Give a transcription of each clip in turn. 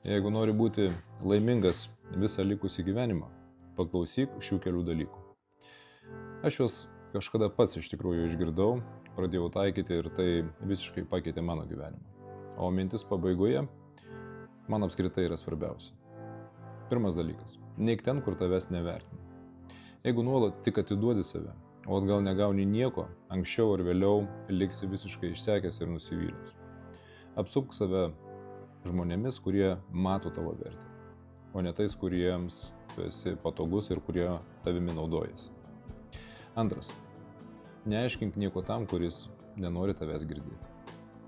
Jeigu nori būti laimingas visą likusį gyvenimą, paklausyk šių kelių dalykų. Aš juos kažkada pats iš tikrųjų išgirdau, pradėjau taikyti ir tai visiškai pakeitė mano gyvenimą. O mintis pabaigoje man apskritai yra svarbiausia. Pirmas dalykas – neik ten, kur tavęs nevertina. Jeigu nuolat tik atiduodi save, o atgal negauni nieko, anksčiau ar vėliau liksi visiškai išsekęs ir nusivylęs. Apsupk save žmonėmis, kurie mato tavo vertę, o ne tais, kuriems tu esi patogus ir kurie tavimi naudojasi. Antras. Neaiškink nieko tam, kuris nenori tavęs girdėti.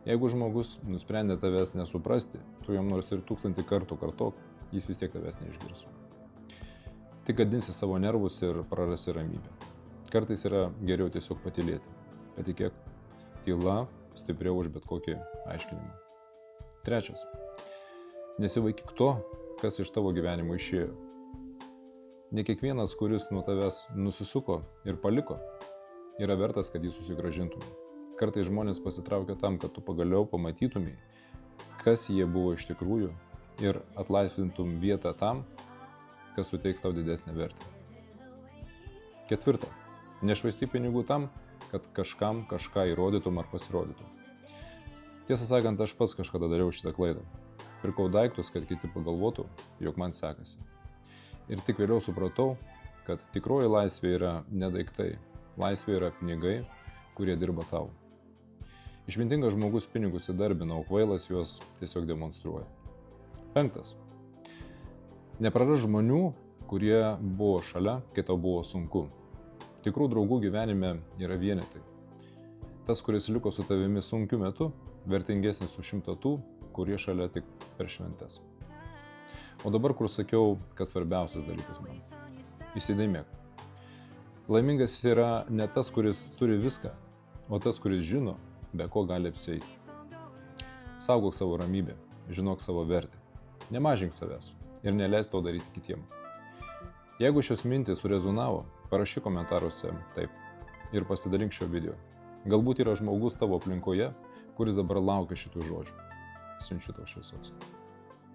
Jeigu žmogus nusprendė tavęs nesuprasti, tu jam nors ir 1000 kartų kartok, jis vis tiek tavęs neišgirs. Tik gadinsi savo nervus ir prarasi ramybę. Kartais yra geriau tiesiog patylėti. Patikėk, tyla stipriau už bet kokį aiškinimą. Trečias. Nesivaikyk to, kas iš tavo gyvenimo išėjo. Ne kiekvienas, kuris nuo tavęs nusisuko ir paliko, yra vertas, kad jį susigrąžintumai. Kartais žmonės pasitraukia tam, kad tu pagaliau pamatytumai, kas jie buvo iš tikrųjų ir atlaisvintum vietą tam, kas suteiks tau didesnę vertę. Ketvirta. Nešvaistyk pinigų tam, kad kažkam kažką įrodytum ar pasirodytum. Tiesą sakant, aš pats kažkada dariau šitą klaidą. Pirkau daiktus, kad kiti pagalvotų, jog man sekasi. Ir tik vėliau supratau, kad tikroji laisvė yra ne daiktai. Laisvė yra pinigai, kurie dirba tau. Išmintingas žmogus pinigus įdarbina, o kvailas juos tiesiog demonstruoja. Penktas. Nepraras žmonių, kurie buvo šalia, kai tau buvo sunku. Tikrų draugų gyvenime yra vienetai. Tas, kuris liko su tavimi sunkiu metu, vertingesnis už 100 tų, kurie šalia tik per šventes. O dabar, kur sakiau, kad svarbiausias dalykas man. Įsidėmėk. Laimingas yra ne tas, kuris turi viską, o tas, kuris žino, be ko gali apsieiti. Saugok savo ramybę, žinok savo vertę. Nemažink savęs ir neleis to daryti kitiem. Jeigu šios mintys surezonavo, parašyk komentaruose taip ir pasidalink šio video. Galbūt yra žmogus tavo aplinkoje, kuris dabar laukia šitų žodžių. Siunčiu tau šviesos.